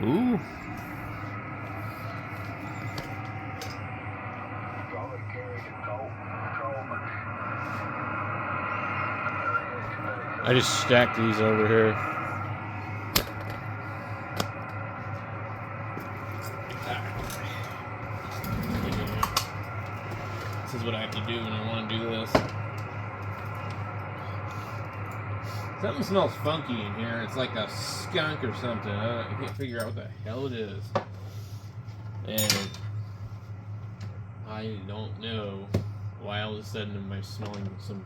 Ooh. I just stacked these over here. This is what I have to do when I want to do this. Something smells funky in here. It's like a skunk or something. I can't figure out what the hell it is. And I don't know why all of a sudden am I smelling some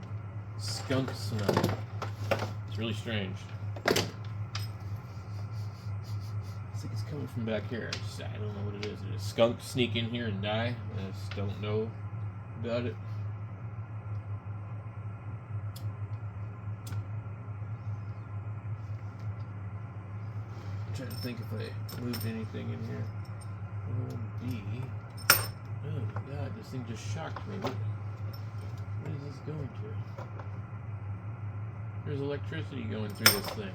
skunk smell. It's really strange. I think it's coming from back here. I don't know what it is. Did a skunk sneak in here and die? I just don't know about it. I'm trying to think if I moved anything in here. Oh my god, this thing just shocked me. What is this going to? There's electricity going through this thing.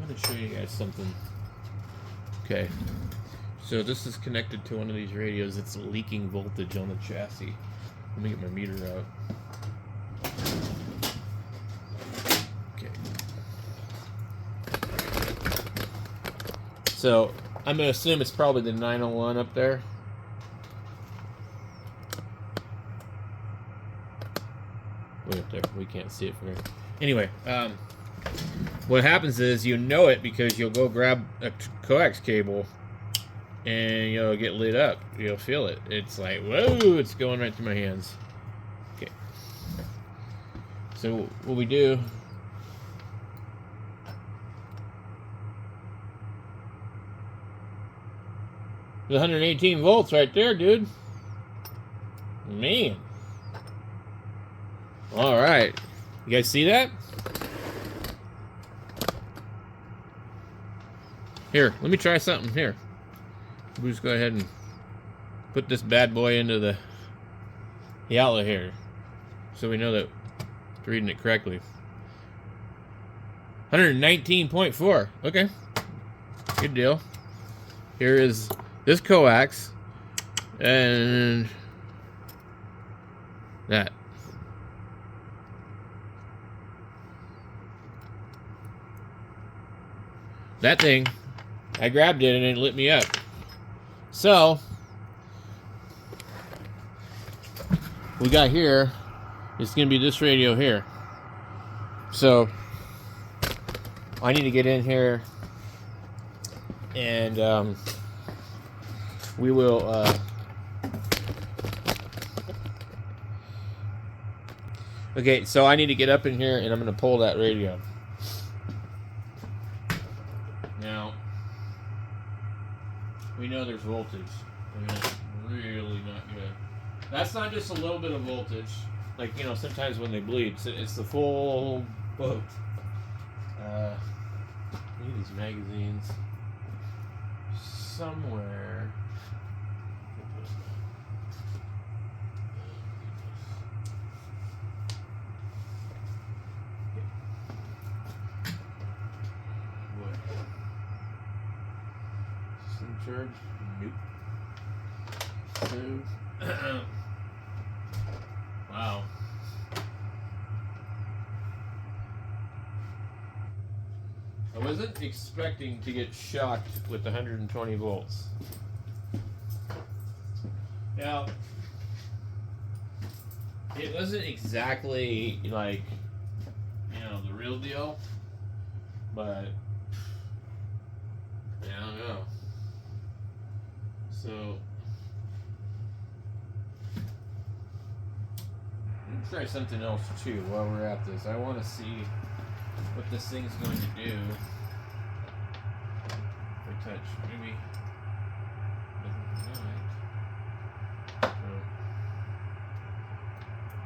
I'm going to show you guys something. Okay, so this is connected to one of these radios. It's leaking voltage on the chassis. Let me get my meter out. Okay. So I'm going to assume it's probably the 901 up there. Way up there. We can't see it from here. Anyway, what happens is you know it because you'll go grab a coax cable and you'll get lit up. You'll feel it. It's like, whoa, it's going right through my hands. Okay. So what we do, the 118 volts right there, dude. Man. All right. You guys see that? Here, let me try something here. We'll just go ahead and put this bad boy into the outlet here so we know that we're reading it correctly. 119.4. Okay. Good deal. Here is this coax and that. That thing, I grabbed it and it lit me up. So, we got here, it's going to be this radio here. So, I need to get in here and we will okay, so I need to get up in here and I'm going to pull that radio. Now, we know there's voltage. I mean, it's really not good. That's not just a little bit of voltage. Like, you know, sometimes when they bleed, it's the full boat. I need these magazines somewhere. Charge? Nope. So, wow. I wasn't expecting to get shocked with 120 volts. Now, it wasn't exactly like, you know, the real deal, but I don't know. So, let me try something else too while we're at this. I want to see what this thing's going to do. If I touch, maybe. So,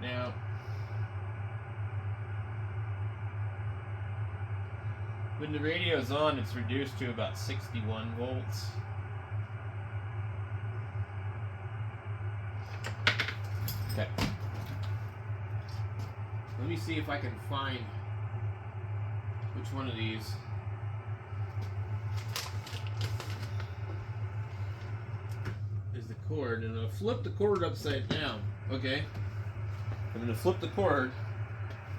now, when the radio's on, it's reduced to about 61 volts. Okay. Let me see if I can find which one of these is the cord, and I'll flip the cord upside down. Okay, I'm going to flip the cord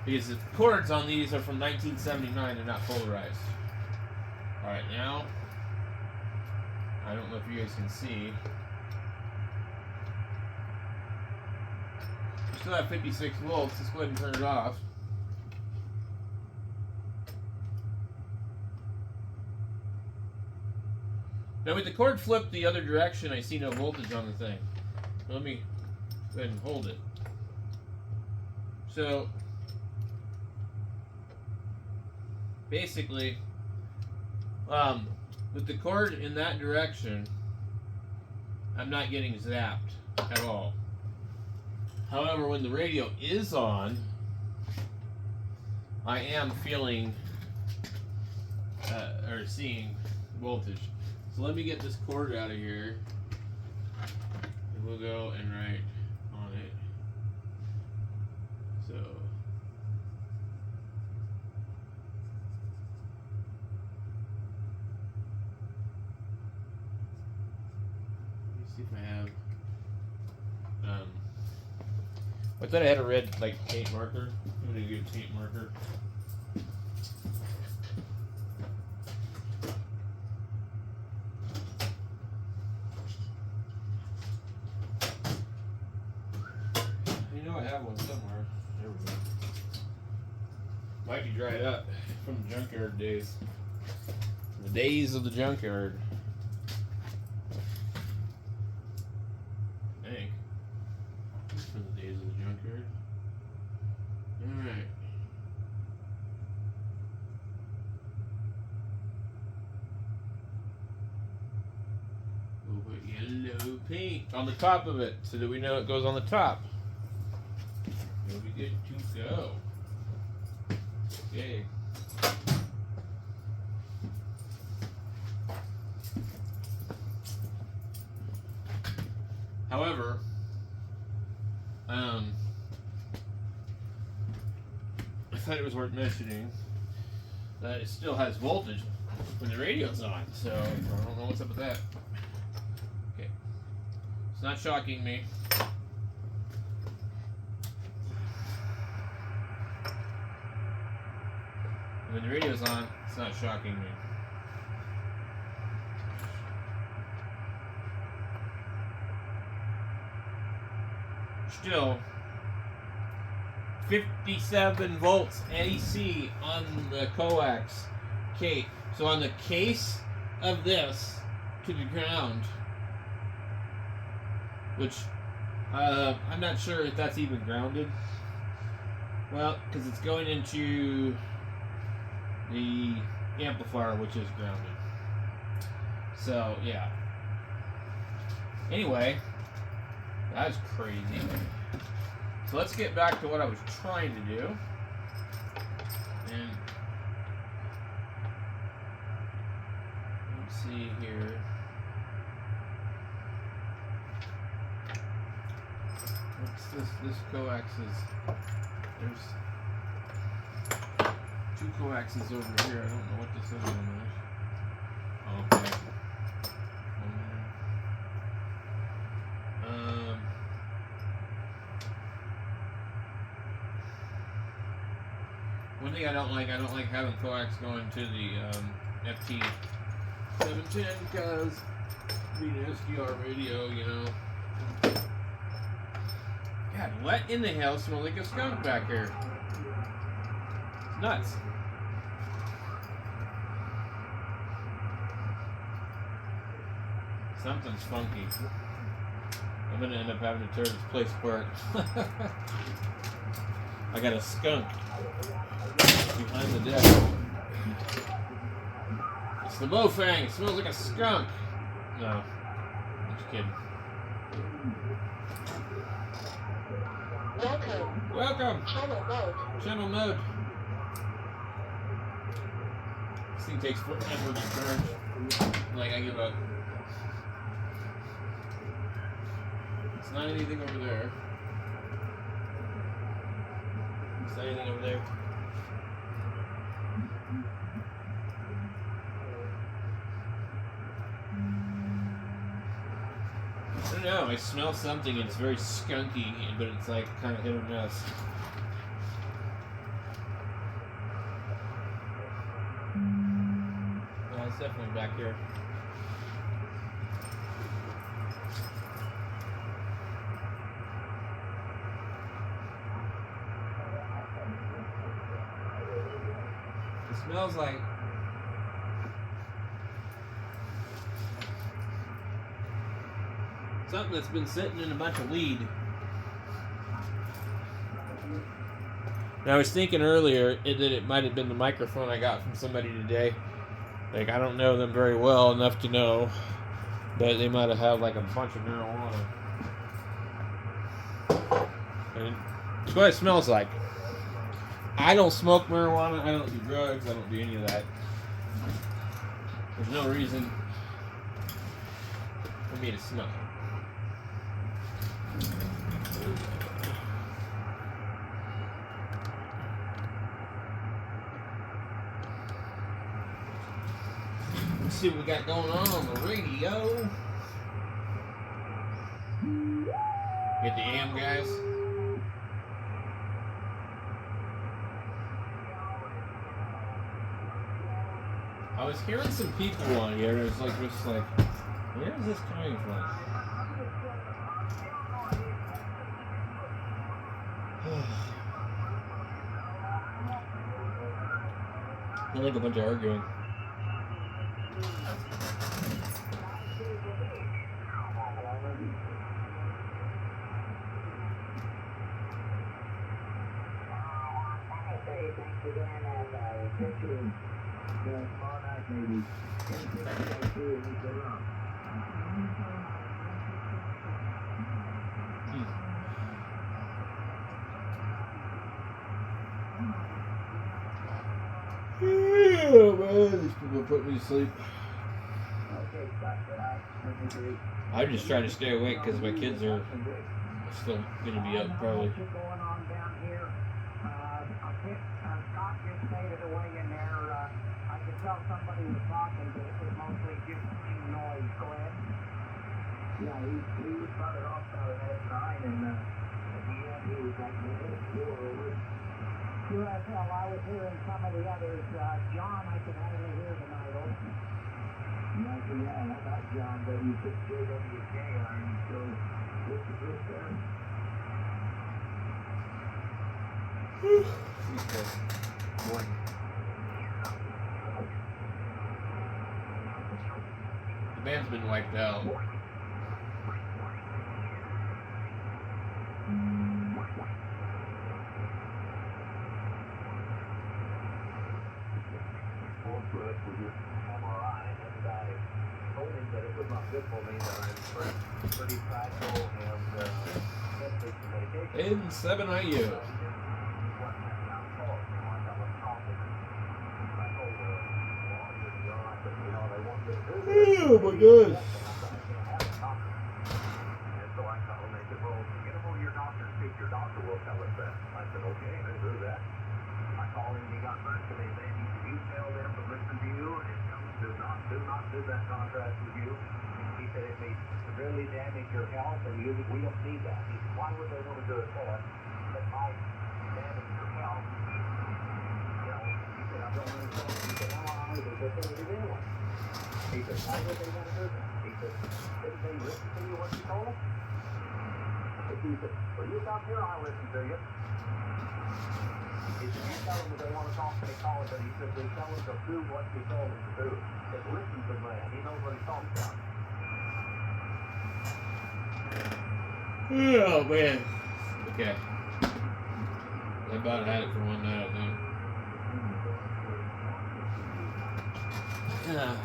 because the cords on these are from 1979. They're not polarized. All right, now I don't know if you guys can see. We still have 56 volts. Let's go ahead and turn it off. Now with the cord flipped the other direction, I see no voltage on the thing. Let me go ahead and hold it. So basically, with the cord in that direction, I'm not getting zapped at all. However, when the radio is on, I am feeling or seeing voltage. So let me get this cord out of here, and we'll go and write on it. So let me see if I have. I thought I had a red paint marker. I'm gonna get a paint marker. I have one somewhere. There we go. Might be dried up from the junkyard days. The days of the junkyard. I think. From the days of the junkyard. Alright. We'll put yellow paint on the top of it so that we know it goes on the top. We'll be good to go. Okay. However, I thought it was worth mentioning that it still has voltage when the radio's on, so I don't know what's up with that. Okay. It's not shocking me. When the radio's on, it's not shocking me. Still, 57 volts AC on the Coax case. So on the case of this to the ground, which I'm not sure if that's even grounded. Well, because it's going into the amplifier, which is grounded. So yeah. Anyway, that's crazy. So let's get back to what I was trying to do. And let's see here. What's this? This coax is, there's two coaxes over here. I don't know what this other one is. Okay. One thing I don't like having coax going to the FT710 because being an SDR radio, you know. God, what in the hell smells like a skunk back here? It's nuts. Something's funky. I'm gonna end up having to tear this place apart. I got a skunk behind the desk. It's the Bofang. It smells like a skunk. No, I'm just kidding. Welcome. Channel mode. This thing takes forever to charge. Like, I give up. It's not anything over there. It's not anything over there. I don't know. I smell something and it's very skunky, but it's like kind of hit or miss. Yeah, it's definitely back here. It smells like something that's been sitting in a bunch of weed. Now, I was thinking earlier that it might have been the microphone I got from somebody today. Like, I don't know them very well enough to know, but they might have had like a bunch of marijuana. And it's what it smells like. I don't smoke marijuana. I don't do drugs. I don't do any of that. There's no reason for me to smell it. Let's see what we got going on the radio. Get the AM guys. I was hearing some people on here. It's like just like, where is this coming from? I like a bunch of arguing. Oh man, these people put me to sleep. I'm just trying to stay awake because my kids are still going to be up probably. Somebody was talking, but it was mostly just plain noise. Go ahead. Yeah, he started off about an S9, and at the end he was like, sure as hell, I was hearing some of the others. John, I could hardly hear tonight. Yeah, how about John W6JWK? Are you still with the group there? Boy. The band's been wiped out. With your MRI, and I told him that it was not good for me, that I'm pretty fragile and take some medication. In 7IU. Oh my gosh. And so I told him, they said, well, get him over to your doctor and speak. Your doctor will tell us that. I said, okay, I do that. I called him, he got back to me, saying, you tell them to listen to you and tell them do not do that contract with you. He said it may severely damage your health, and we don't need that. He said, why would they want to do a test that might damage your health? You know, he said, I don't understand. He said, no, I don't think they did anyway. He said, why would they want to do that? He said, didn't they listen to you what you told them? He said, well, you come here, I'll listen to you. He said, you tell them that they want to talk to me, call it, but he said, they tell them to do what you told them to do. Just listen to the man. He knows what he's talking about. Oh man. Okay. I about had it for one night, I think.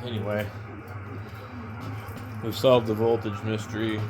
Anyway. We've solved the voltage mystery.